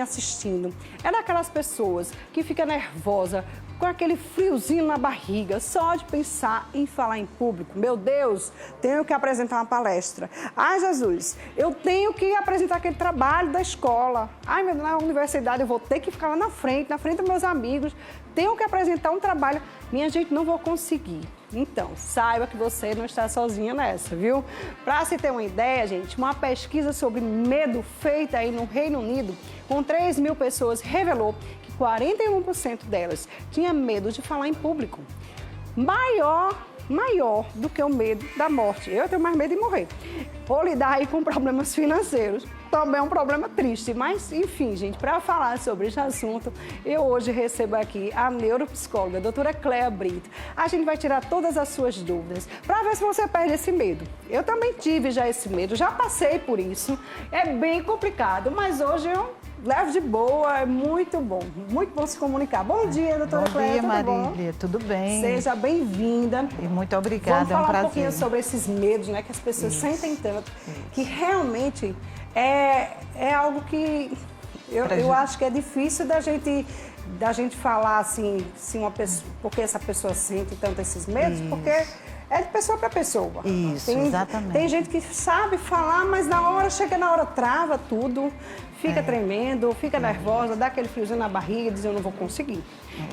me assistindo é daquelas pessoas que fica nervosa, com aquele friozinho na barriga, só de pensar em falar em público. Meu Deus, tenho que apresentar uma palestra. Ai, Jesus, eu tenho que apresentar aquele trabalho da escola. Ai, meu Deus, na universidade eu vou ter que ficar lá na frente dos meus amigos. Tenho que apresentar um trabalho. Minha gente, não vou conseguir. Então, saiba que você não está sozinha nessa, viu? Para se ter uma ideia, gente, uma pesquisa sobre medo feita aí no Reino Unido, com 3.000 pessoas, revelou que 41% delas tinha medo de falar em público. Maior do que o medo da morte. Eu tenho mais medo de morrer. Ou lidar aí com problemas financeiros. Também é um problema triste, mas enfim, gente, para falar sobre esse assunto, eu hoje recebo aqui a neuropsicóloga, a doutora Cléa Brito. A gente vai tirar todas as suas dúvidas, para ver se você perde esse medo. Eu também tive já esse medo, já passei por isso, é bem complicado, mas hoje eu levo de boa, é muito bom se comunicar. Bom dia, doutora Cléa, Bom dia, Marília, tudo bem? Seja bem-vinda. E muito obrigada, Vamos falar é um prazer. um pouquinho sobre esses medos, né, que as pessoas sentem tanto, que realmente é algo que eu acho que é difícil da gente falar assim, se uma pessoa, porque essa pessoa sente tanto esses medos, porque é de pessoa para pessoa. Isso, exatamente. Tem gente que sabe falar, mas chega na hora, trava tudo, fica tremendo, fica nervosa, dá aquele friozinho na barriga, diz eu não vou conseguir.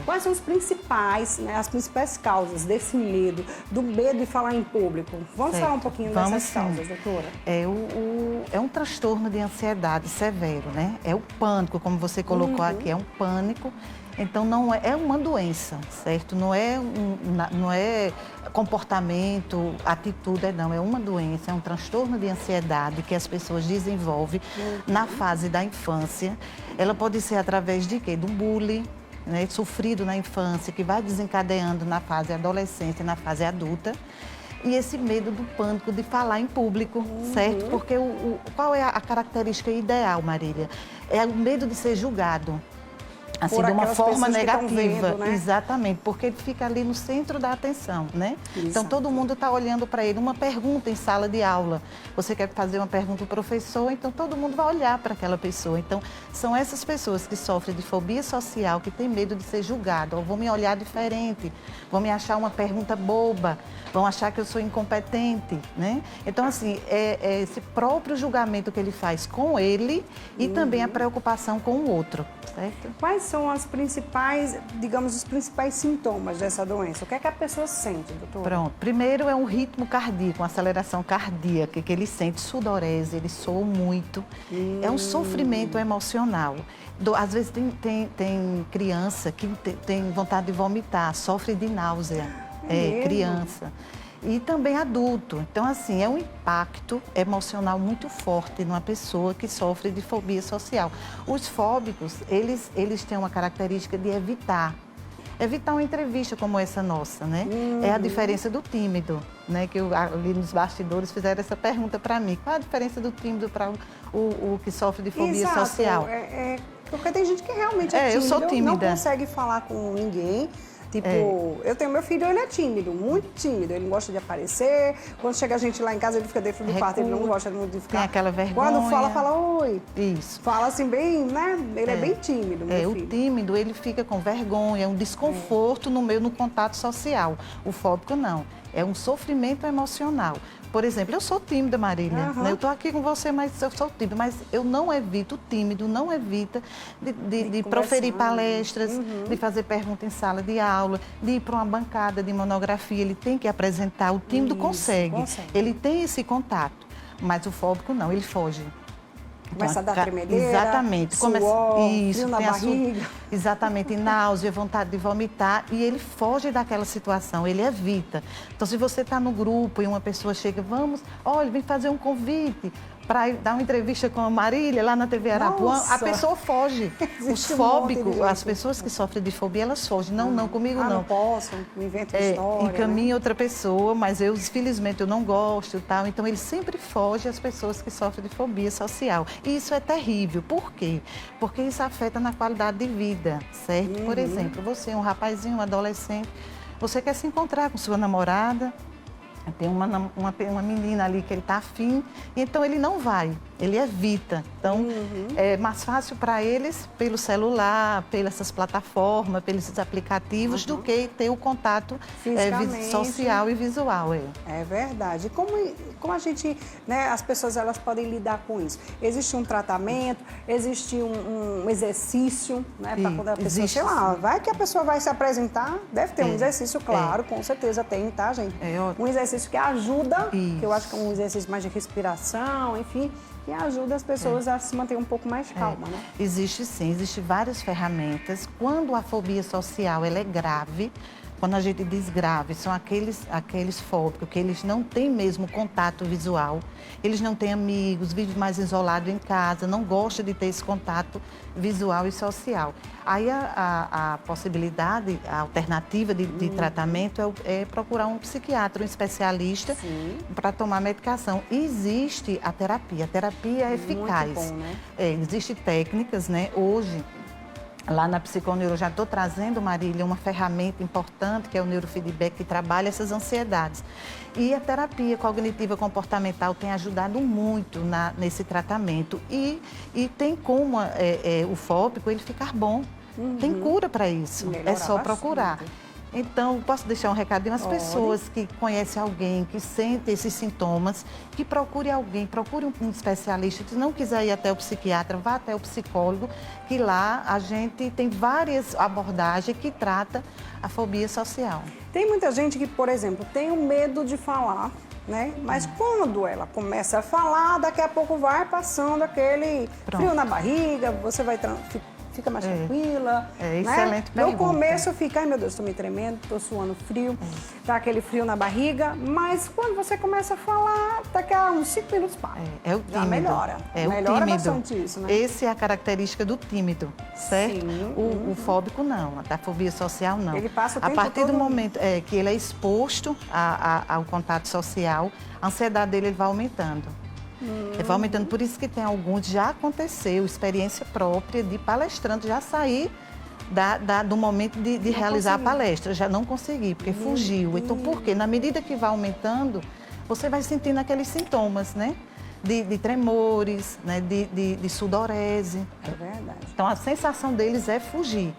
Quais são os principais, né, as principais causas desse medo, do medo de falar em público? Vamos falar um pouquinho dessas causas, doutora? É um transtorno de ansiedade severo, né? É o pânico, como você colocou aqui, é um pânico. Então, não é uma doença, certo? Não é comportamento, atitude, não. É uma doença, é um transtorno de ansiedade que as pessoas desenvolvem na fase da infância. Ela pode ser através de quê? Do bullying, né? Sofrido na infância, que vai desencadeando na fase adolescente, na fase adulta. E esse medo do pânico de falar em público, certo? Porque qual é a característica ideal, Marília? É o medo de ser julgado. Assim, de uma forma negativa, vendo, né? Exatamente, porque ele fica ali no centro da atenção, né? Exato. Então, todo mundo está olhando para ele. Uma pergunta em sala de aula, você quer fazer uma pergunta ao professor, então todo mundo vai olhar para aquela pessoa. Então, são essas pessoas que sofrem de fobia social, que têm medo de ser julgado, ou vão me olhar diferente, vão me achar uma pergunta boba, vão achar que eu sou incompetente, né? Então, assim, é esse próprio julgamento que ele faz com ele e também a preocupação com o outro, certo? Quais são as principais, digamos, os principais sintomas dessa doença? O que é que a pessoa sente, doutora? Pronto. Primeiro é um ritmo cardíaco, uma aceleração cardíaca, que ele sente sudorese, ele soa muito. É um sofrimento emocional. Às vezes tem criança que tem vontade de vomitar, sofre de náusea. Criança. E também adulto. Então, assim, é um impacto emocional muito forte numa pessoa que sofre de fobia social. Os fóbicos, eles têm uma característica de evitar uma entrevista como essa nossa, né? É a diferença do tímido, né? Que ali nos bastidores fizeram essa pergunta para mim. Qual a diferença do tímido para o que sofre de fobia social? Porque tem gente que realmente é tímida, eu sou tímida. Não consegue falar com ninguém. Tipo, eu tenho meu filho, ele é tímido, muito tímido. Ele não gosta de aparecer. Quando chega a gente lá em casa, ele fica dentro do quarto, ele não gosta muito de ficar. Tem aquela vergonha. Quando fala oi. Isso. Fala assim bem, né? Ele é bem tímido, meu filho. O tímido, ele fica com vergonha, um desconforto no contato social. O fóbico não. É um sofrimento emocional. Por exemplo, eu sou tímida, Marília, né? Eu estou aqui com você, mas eu sou tímida. Mas eu não evito, o tímido não evita de proferir palestras, de fazer pergunta em sala de aula, de ir para uma bancada de monografia. Ele tem que apresentar, o tímido consegue. Ele tem esse contato, mas o fóbico não, ele foge. Começa a dar tremedeira, exatamente, suor, frio na barriga. Exatamente, náusea, vontade de vomitar, e ele foge daquela situação, ele evita. Então, se você está no grupo e uma pessoa chega, olha, vem fazer um convite para dar uma entrevista com a Marília lá na TV Arapuã, a pessoa foge. Os fóbicos, as pessoas que sofrem de fobia, elas fogem. Não, comigo não. Não posso, me invento história. Encaminha outra pessoa, mas infelizmente, eu não gosto e tal. Então, ele sempre foge as pessoas que sofrem de fobia social. E isso é terrível. Por quê? Porque isso afeta na qualidade de vida, certo? Por exemplo, você, um rapazinho, um adolescente, você quer se encontrar com sua namorada, tem uma menina ali que ele está afim, e então ele não vai. ele evita. Então, é mais fácil para eles pelo celular, pelas plataformas, pelos aplicativos, do que ter o contato social e visual. É verdade. Como a gente, né, as pessoas elas podem lidar com isso? Existe um tratamento, existe um exercício, né, para quando a pessoa, sei lá, vai que a pessoa vai se apresentar, deve ter um exercício, claro, com certeza tem, tá, gente? Um exercício que ajuda, que eu acho que é um exercício mais de respiração, enfim, que ajuda as pessoas a se manter um pouco mais calma, né? Existe sim, existe várias ferramentas. Quando a fobia social ela é grave, quando a gente diz grave, são aqueles fóbicos que eles não têm mesmo contato visual, eles não têm amigos, vivem mais isolados em casa, não gostam de ter esse contato visual e social. Aí a possibilidade, a alternativa de tratamento é procurar um psiquiatra, um especialista para tomar medicação. E existe a terapia é eficaz. Muito bom, né? Existem técnicas, né? Hoje, lá na Psiconeuro, eu já estou trazendo, Marília, uma ferramenta importante, que é o neurofeedback, que trabalha essas ansiedades. E a terapia cognitiva comportamental tem ajudado muito nesse tratamento. E tem como o fóbico ele ficar bom. Tem cura para isso. Melhorar é só procurar. bastante. Então, posso deixar um recadinho às pessoas que conhecem alguém, que sentem esses sintomas, que procure alguém, procure um especialista. Se não quiser ir até o psiquiatra, vá até o psicólogo, que lá a gente tem várias abordagens que tratam a fobia social. Tem muita gente que, por exemplo, tem o medo de falar, né? Mas quando ela começa a falar, daqui a pouco vai passando aquele frio na barriga, você vai fica mais tranquila. Excelente pergunta. No começo fica, ai meu Deus, estou me tremendo, estou suando frio, tá aquele frio na barriga, mas quando você começa a falar, daqui a uns 5 minutos para. É o tímido. Já melhora. Melhora bastante isso, né? Essa é a característica do tímido, certo? Sim. O fóbico não, a fobia social não. Ele passa o tempo A partir todo... do momento que ele é exposto ao contato social, a ansiedade dele vai aumentando. Vai aumentando, por isso que tem alguns, já aconteceu, experiência própria de palestrante já sair do momento de realizar a palestra, já não consegui, porque fugiu. Então, por quê? Na medida que vai aumentando, você vai sentindo aqueles sintomas, né? De tremores, né? de sudorese. É verdade. Então, a sensação deles é fugir.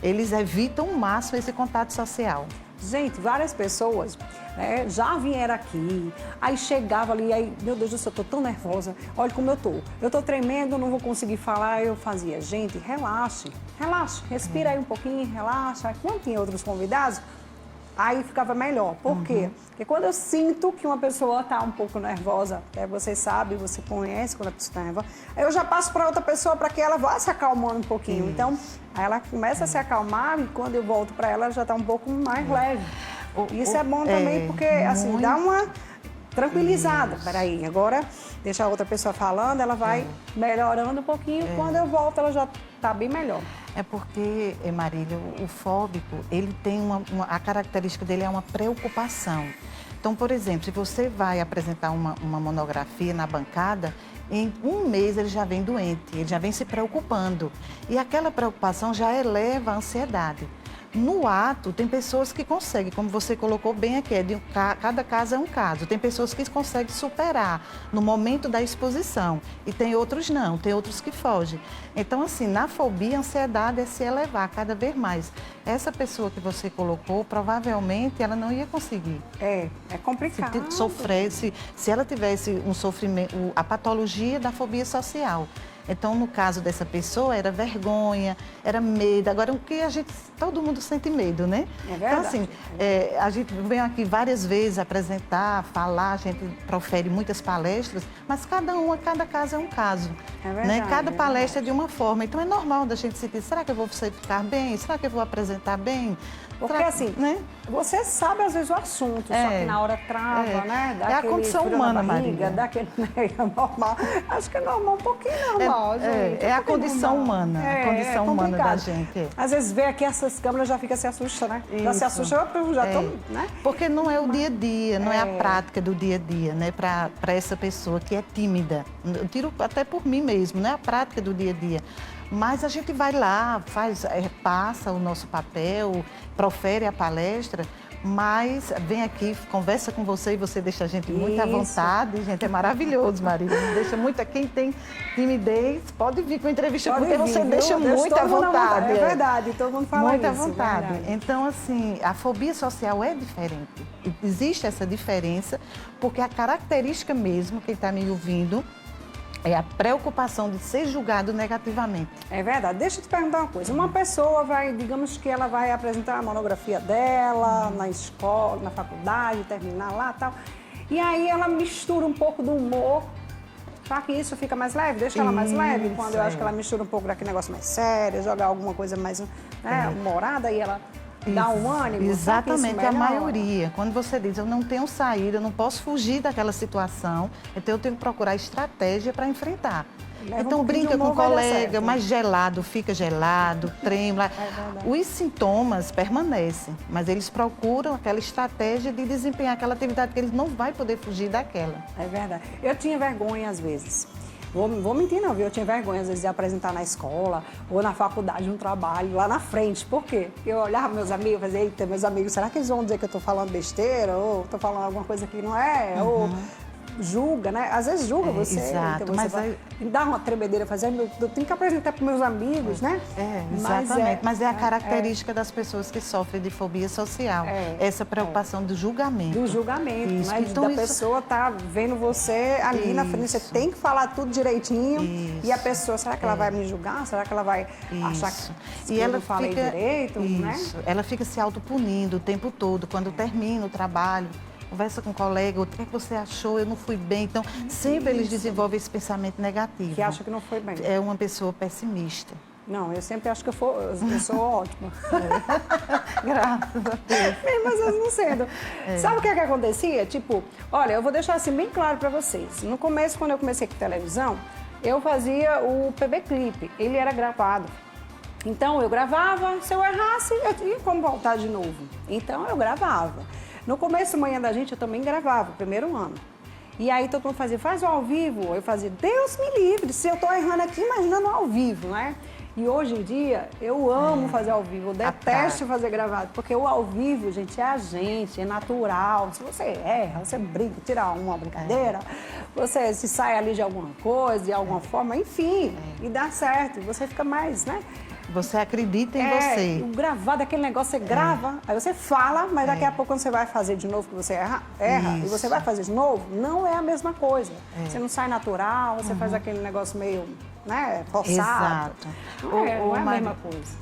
Eles evitam ao máximo esse contato social. Gente, várias pessoas já vieram aqui, aí chegava ali, aí, meu Deus do céu, eu tô tão nervosa, olha como eu tô tremendo, não vou conseguir falar. Eu fazia, gente, relaxe, respira aí um pouquinho, relaxa. Quando tinha outros convidados, aí ficava melhor. Por quê? Porque quando eu sinto que uma pessoa está um pouco nervosa, você sabe, você conhece quando a pessoa está nervosa, aí eu já passo para outra pessoa para que ela vá se acalmando um pouquinho. Isso. Então, aí ela começa a se acalmar e quando eu volto para ela já está um pouco mais leve. Isso é bom também porque, assim, dá uma tranquilizada. Peraí, agora deixa a outra pessoa falando, ela vai melhorando um pouquinho. Quando eu volto, ela já está bem melhor. É porque, Marília, o fóbico, ele tem a característica dele é uma preocupação. Então, por exemplo, se você vai apresentar uma monografia na bancada, em um mês ele já vem doente, ele já vem se preocupando. E aquela preocupação já eleva a ansiedade. No ato, tem pessoas que conseguem, como você colocou bem aqui, cada caso é um caso. Tem pessoas que conseguem superar no momento da exposição e tem outros não, tem outros que fogem. Então, assim, na fobia, a ansiedade é se elevar cada vez mais. Essa pessoa que você colocou, provavelmente, ela não ia conseguir. É complicado. Sofrer, se ela tivesse um sofrimento, a patologia da fobia social. Então, no caso dessa pessoa, era vergonha, era medo. Agora, o que todo mundo sente medo, né? É verdade. Então, assim, a gente vem aqui várias vezes apresentar, falar, a gente profere muitas palestras, mas cada caso é um caso. É verdade, né? Cada palestra é de uma forma. Então, é normal da gente sentir, será que eu vou ficar bem? Será que eu vou apresentar bem? Porque assim, né? Você sabe às vezes o assunto, só que na hora trava, né? É a condição humana, Marília. Daquele normal. Acho que é normal, um pouquinho normal, gente. É a condição humana, a condição humana da gente. Às vezes vê aqui essas câmeras, já fica se assusta, né? Isso. Já se assusta, eu já tô, né? Porque não é o dia a dia, não é a prática do dia a dia, né? Para essa pessoa que é tímida. Eu tiro até por mim mesmo, não é a prática do dia a dia. Mas a gente vai lá, passa o nosso papel, profere a palestra, mas vem aqui, conversa com você e você deixa a gente muito à Isso. vontade. Gente, é maravilhoso, Marília. Deixa muito, quem tem timidez, pode vir com entrevista, Pode porque vir, você viu? deixa muito à vontade. É verdade, todo mundo fala Muito à isso. vontade. É verdade. Então, assim, a fobia social é diferente. Existe essa diferença, porque a característica mesmo, quem está me ouvindo, é a preocupação de ser julgado negativamente. É verdade. Deixa eu te perguntar uma coisa. Uma pessoa vai, digamos que ela vai apresentar a monografia dela na escola, na faculdade, terminar lá e tal. E aí ela mistura um pouco do humor. Será que isso fica mais leve? Deixa ela mais leve? Quando eu acho que ela mistura um pouco daquele negócio mais sério, jogar alguma coisa mais humorada e ela dá um ânimo. Exatamente, a melhora? maioria. Quando você diz, eu não tenho saída, eu não posso fugir daquela situação, então eu tenho que procurar estratégia para enfrentar. Leva Então um pouquinho de brinca com o humor, vai dar colega, certo. mais gelado, fica gelado, tremula. verdade. Os sintomas permanecem, mas eles procuram aquela estratégia de desempenhar aquela atividade que eles não vai poder fugir daquela. É verdade. Eu tinha vergonha às vezes. Vou mentir não, viu? Eu tinha vergonha às vezes de apresentar na escola ou na faculdade, no trabalho, lá na frente. Por quê? Porque eu olhava meus amigos e fazia, eita, meus amigos, será que eles vão dizer que eu tô falando besteira? Ou tô falando alguma coisa que não é? Ou julga, né? Às vezes julga você. exato, então você mas vai, dá uma tremedeira, fazer, eu tenho que apresentar para meus amigos, né? Exatamente. Mas é a característica das pessoas que sofrem de fobia social. Essa preocupação do julgamento. Do julgamento, Isso. né? Então, da pessoa tá vendo você ali na frente, você tem que falar tudo direitinho. E a pessoa, será que ela vai me julgar? Será que ela vai achar que eu não falei direito? Né? Ela fica se autopunindo o tempo todo. Quando termina o trabalho, conversa com o colega, o que é que você achou? Eu não fui bem. Então, sempre eles desenvolvem esse pensamento negativo. Que acha que não foi bem. É uma pessoa pessimista. Não, eu sempre acho que eu sou ótima. Graças a Deus. Mesmo às vezes não sendo. Sabe o que é que acontecia? Tipo, olha, eu vou deixar assim bem claro pra vocês. No começo, quando eu comecei com televisão, eu fazia o PB Clipe. Ele era gravado. Então, eu gravava, se eu errasse, eu tinha como voltar de novo. Então, eu gravava. No começo, Manhã da Gente, eu também gravava, o primeiro ano. E aí, todo mundo fazia, faz ao vivo. Eu fazia, Deus me livre, se eu tô errando aqui, imaginando ao vivo, né? E hoje em dia, eu amo fazer ao vivo, eu detesto fazer gravado, porque o ao vivo, gente, é a gente, é natural. Se você erra, você brinca, tira uma brincadeira, você se sai ali de alguma coisa, de alguma forma, enfim, e dá certo, você fica mais, né? Você acredita em você. O gravado, aquele negócio, você grava, aí você fala, mas daqui a pouco quando você vai fazer de novo, que você erra e você vai fazer de novo, não é a mesma coisa. Você não sai natural, você faz aquele negócio meio, né, forçado. Exato. Não é a mesma coisa.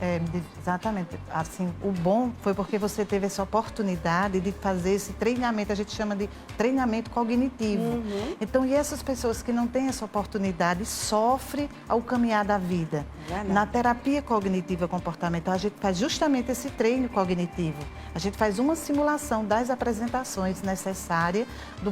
Exatamente. Assim, o bom foi porque você teve essa oportunidade de fazer esse treinamento, a gente chama de treinamento cognitivo. Então, e essas pessoas que não têm essa oportunidade sofrem ao caminhar da vida. Verdade. Na terapia cognitiva comportamental, a gente faz justamente esse treino cognitivo. A gente faz uma simulação das apresentações necessárias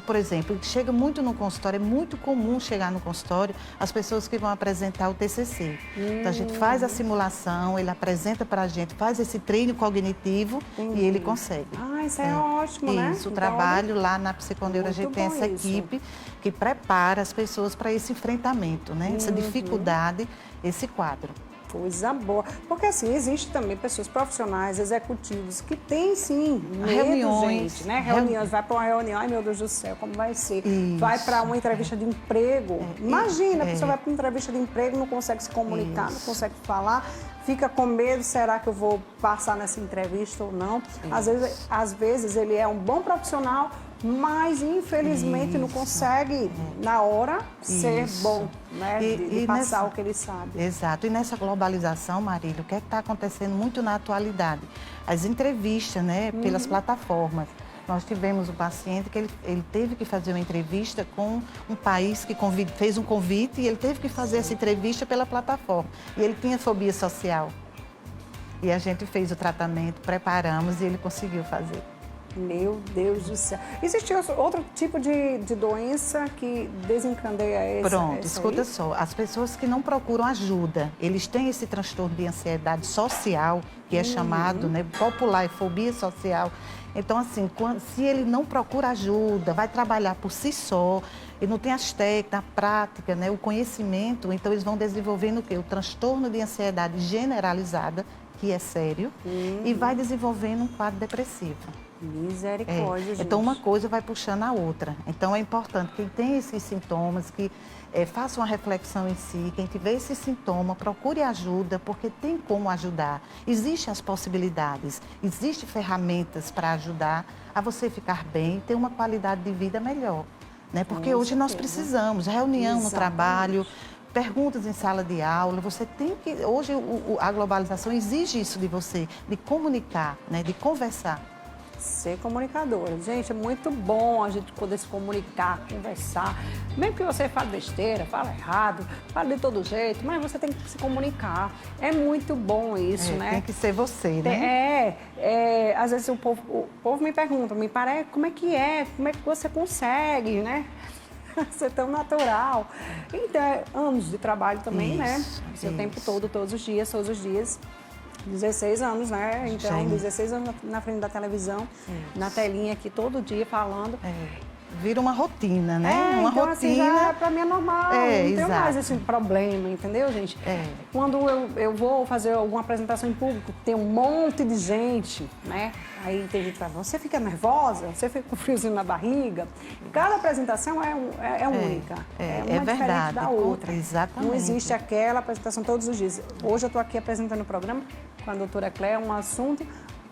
por exemplo, chega muito no consultório, é muito comum chegar no consultório as pessoas que vão apresentar o TCC. Então, a gente faz a simulação, ele apresenta para a gente, faz esse treino cognitivo e ele consegue. Ah, isso é ótimo, né? Isso, o trabalho lá na Psiconeuro, a gente muito tem bom essa isso. equipe que prepara as pessoas para esse enfrentamento, né? Essa dificuldade, esse quadro. Coisa boa. Porque assim, existe também pessoas profissionais, executivos, que têm sim medo, Reuniões. gente, né? Reuniões, vai para uma reunião, ai meu Deus do céu, como vai ser? Isso. Vai para uma entrevista de emprego. Imagina, a pessoa vai para uma entrevista de emprego, não consegue se comunicar, não consegue falar, fica com medo, será que eu vou passar nessa entrevista ou não? Às vezes ele é um bom profissional, mas infelizmente não consegue, na hora, ser bom, né? De passar o que ele sabe. Exato. E nessa globalização, Marília, o que é que está acontecendo muito na atualidade? As entrevistas, né, pelas plataformas. Nós tivemos um paciente que ele teve que fazer uma entrevista com um país que fez um convite e ele teve que fazer essa entrevista pela plataforma. E ele tinha fobia social. E a gente fez o tratamento, preparamos e ele conseguiu fazer. Meu Deus do céu. Existe outro tipo de doença que desencadeia esse? Pronto, escuta só. As pessoas que não procuram ajuda, eles têm esse transtorno de ansiedade social, que é chamado, né, popular, fobia social. Então, assim, se ele não procura ajuda, vai trabalhar por si só, e não tem as técnicas, a prática, né, o conhecimento, então eles vão desenvolvendo o quê? O transtorno de ansiedade generalizada, que é sério, e vai desenvolvendo um quadro depressivo. Misericórdia, gente. Então, uma coisa vai puxando a outra. Então, é importante quem tem esses sintomas, que faça uma reflexão em si. Quem tiver esse sintoma, procure ajuda, porque tem como ajudar. Existem as possibilidades, existem ferramentas para ajudar a você ficar bem e ter uma qualidade de vida melhor. Né? Porque hoje nós precisamos, reunião no trabalho, perguntas em sala de aula, você tem que... Hoje a globalização exige isso de você, de comunicar, né? De conversar. Ser comunicadora. Gente, é muito bom a gente poder se comunicar, conversar. Mesmo que você fale besteira, fale errado, fale de todo jeito, mas você tem que se comunicar. É muito bom isso, né? Tem que ser você, né? Às vezes o povo me pergunta, me parece, como é que você consegue, né? Ser tão natural. Então, anos de trabalho também, né? Seu tempo todo, todos os dias. 16 anos, né? Então, 16 anos na frente da televisão, na telinha aqui, todo dia falando. Vira uma rotina, né? Uma então, rotina. Assim, já pra mim é normal, não tenho mais esse problema, entendeu, gente? Quando eu vou fazer alguma apresentação em público, tem um monte de gente, né? Aí tem gente que fala, você fica nervosa? Você fica com friozinho na barriga? Cada apresentação é única. Uma verdade, diferente da outra. Exatamente. Não existe aquela apresentação todos os dias. Hoje eu estou aqui apresentando o programa com a doutora Cléia, um assunto,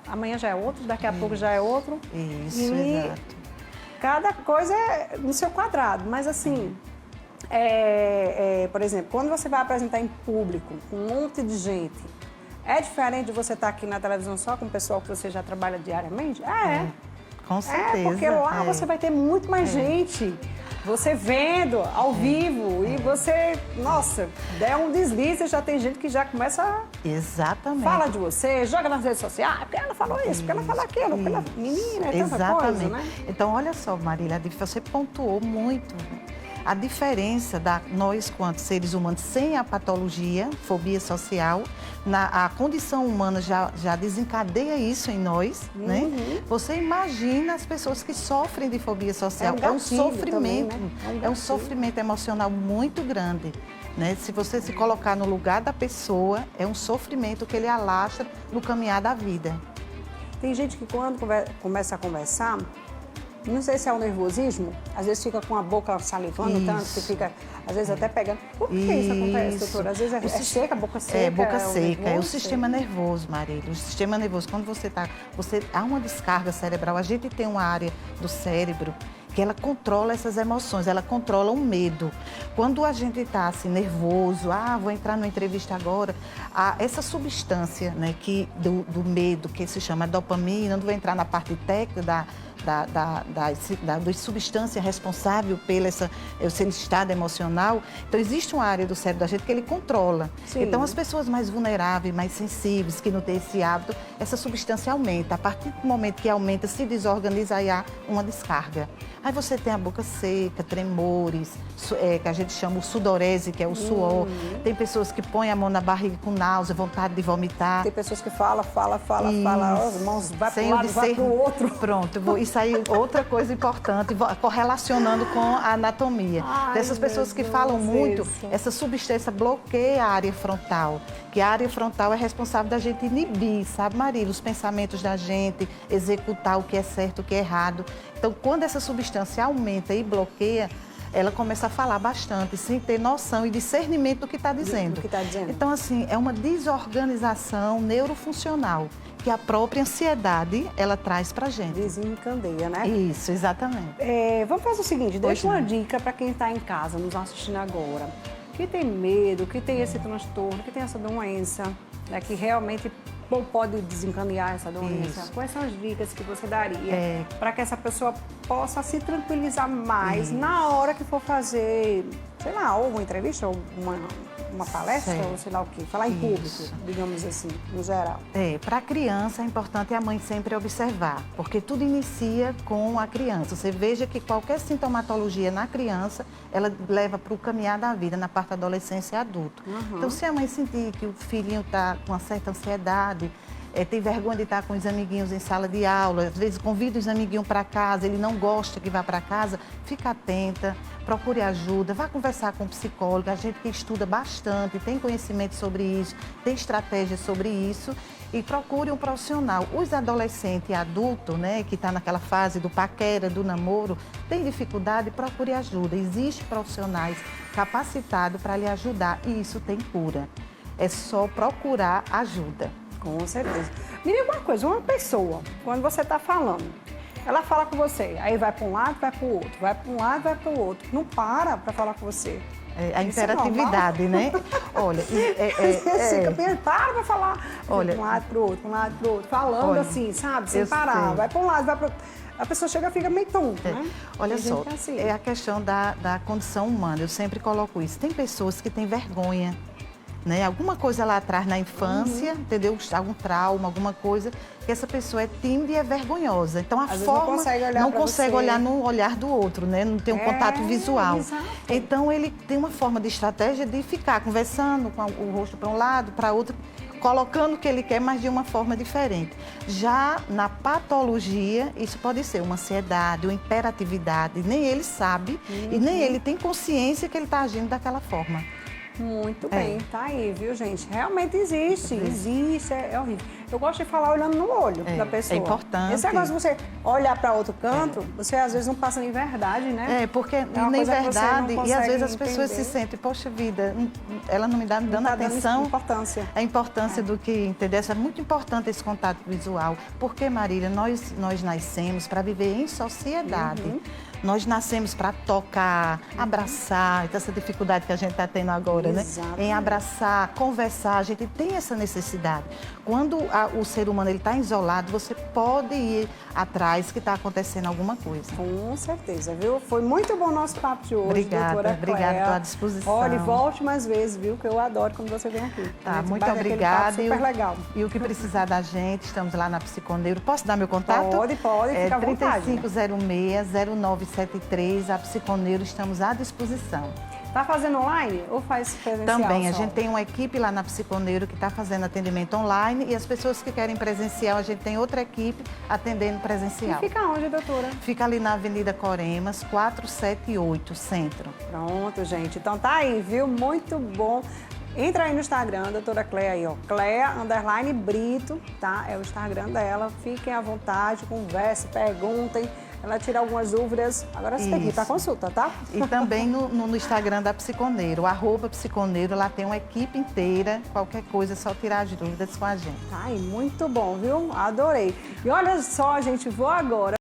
amanhã já é outro, daqui a pouco já é outro. Exato. Cada coisa é no seu quadrado, mas assim, por exemplo, quando você vai apresentar em público com um monte de gente, é diferente de você estar aqui na televisão só com o pessoal que você já trabalha diariamente? Com certeza. Porque lá você vai ter muito mais gente. Você vendo ao vivo e você, nossa, der um deslize, já tem gente que já começa a... Exatamente. Fala de você, joga nas redes sociais, porque ela falou isso, porque ela falou aquilo, porque ela... Menina, é tanta coisa, né? Então, olha só, Marília, você pontuou muito a diferença nós, quanto seres humanos, sem a patologia, fobia social, a condição humana já desencadeia isso em nós, né? Você imagina as pessoas que sofrem de fobia social. É um sofrimento, também, né? É um sofrimento emocional muito grande. Né? Se você se colocar no lugar da pessoa, é um sofrimento que ele alastra no caminhar da vida. Tem gente que quando começa a conversar, não sei se é o nervosismo, às vezes fica com a boca salivando tanto, que fica, às vezes, até pegando. Por que isso acontece, doutora? Às vezes é seca, boca seca. É, boca seca. É o sistema nervoso, Marília. O sistema nervoso, quando há uma descarga cerebral, a gente tem uma área do cérebro que ela controla essas emoções, ela controla o medo. Quando a gente está assim, nervoso, vou entrar numa entrevista agora, essa substância, né, do medo, que se chama dopamina, não vou entrar na parte técnica da substância responsável pelo esse estado emocional. Então, existe uma área do cérebro da gente que ele controla. Sim. Então, as pessoas mais vulneráveis, mais sensíveis, que não têm esse hábito, essa substância aumenta. A partir do momento que aumenta, se desorganiza, aí há uma descarga. Aí você tem a boca seca, tremores, que a gente chama o sudorese, que é o suor. Tem pessoas que põem a mão na barriga com náusea, vontade de vomitar. Tem pessoas que falam, as mãos vai para um lado, vai para o outro. Pronto, isso aí é outra coisa importante, correlacionando com a anatomia. Dessas pessoas que falam muito, essa substância bloqueia a área frontal, que a área frontal é responsável da gente inibir, sabe, Marília, os pensamentos da gente, executar o que é certo, o que é errado. Então, quando essa substância aumenta e bloqueia, ela começa a falar bastante, sem ter noção e discernimento do que está dizendo. Então, assim, é uma desorganização neurofuncional que a própria ansiedade, ela traz pra gente. Desencandeia, né? Isso, exatamente. Vamos fazer o seguinte, deixa uma dica para quem está em casa, nos assistindo agora, que tem medo, que tem esse transtorno, que tem essa doença, né, que realmente pode desencadear essa doença. Isso. Quais são as dicas que você daria para que essa pessoa possa se tranquilizar mais na hora que for fazer, sei lá, ou uma entrevista, ou uma palestra, ou sei lá o quê, falar em público, digamos assim, no geral. Para a criança é importante a mãe sempre observar, porque tudo inicia com a criança. Você veja que qualquer sintomatologia na criança, ela leva para o caminhar da vida, na parte da adolescência e adulto. Então, se a mãe sentir que o filhinho está com uma certa ansiedade, tem vergonha de estar com os amiguinhos em sala de aula, às vezes convida os amiguinhos para casa, ele não gosta que vá para casa, fica atenta, procure ajuda, vá conversar com um psicólogo, a gente que estuda bastante, tem conhecimento sobre isso, tem estratégia sobre isso, e procure um profissional. Os adolescentes e adultos, né, que estão naquela fase do paquera, do namoro, tem dificuldade, procure ajuda. Existem profissionais capacitados para lhe ajudar e isso tem cura. É só procurar ajuda. Com certeza. Me diga uma coisa, uma pessoa, quando você está falando, ela fala com você, aí vai para um lado, vai para o outro, vai para um lado, vai para o outro, não para falar com você. A imperatividade, né? Olha, fica para falar. Olha, de um lado para o outro, de um lado para o outro, falando assim, sabe? Sem parar. Sei. Vai para um lado, vai para o outro. A pessoa chega e fica meio tonta, né? Olha só, assim. é a questão da condição humana, eu sempre coloco isso. Tem pessoas que têm vergonha, né? Alguma coisa lá atrás na infância, entendeu? Algum trauma, alguma coisa, que essa pessoa é tímida e é vergonhosa. Então a forma não consegue olhar no olhar do outro, né? Não tem um contato visual. Exato. Então ele tem uma forma de estratégia de ficar conversando com o rosto para um lado, para outro, colocando o que ele quer, mas de uma forma diferente. Já na patologia, isso pode ser uma ansiedade, uma hiperatividade, nem ele sabe e nem ele tem consciência que ele está agindo daquela forma. Muito bem, tá aí, viu, gente? Realmente existe, é horrível. Eu gosto de falar olhando no olho da pessoa. É importante. Esse negócio de você olhar para outro canto, você às vezes não passa nem verdade, né? Porque nem verdade, e às vezes as pessoas se sentem, poxa vida, ela não me dá dando atenção. A importância do que, entendeu? É muito importante esse contato visual. Porque, Marília, nós nascemos para viver em sociedade. Nós nascemos para tocar, abraçar, então essa dificuldade que a gente está tendo agora, né? Em abraçar, conversar, a gente tem essa necessidade. Quando o ser humano está isolado, você pode ir atrás que está acontecendo alguma coisa. Com certeza, viu? Foi muito bom o nosso papo de hoje, obrigada, doutora obrigada, estou à disposição. Olha, volte mais vezes, viu? Que eu adoro quando você vem aqui. Tá, muito obrigada. Super legal. E o que precisar da gente, estamos lá na Psiconeiro. Posso dar meu contato? Pode, fica à vontade. 3506-0973, a Psiconeiro, estamos à disposição. Está fazendo online ou faz presencial? Também, a gente tem uma equipe lá na Psiconeiro que está fazendo atendimento online e as pessoas que querem presencial, a gente tem outra equipe atendendo presencial. E fica onde, doutora? Fica ali na Avenida Coremas, 478, Centro. Pronto, gente. Então tá aí, viu? Muito bom. Entra aí no Instagram, doutora Cléa aí, ó. Cléa_Brito, tá? É o Instagram dela. Fiquem à vontade, conversem, perguntem. Ela tira algumas dúvidas. Agora você tem que ir para consulta, tá? E também no Instagram da Psiconeiro, @Psiconeiro, lá tem uma equipe inteira. Qualquer coisa, é só tirar as dúvidas com a gente. Ai, muito bom, viu? Adorei. E olha só, gente, vou agora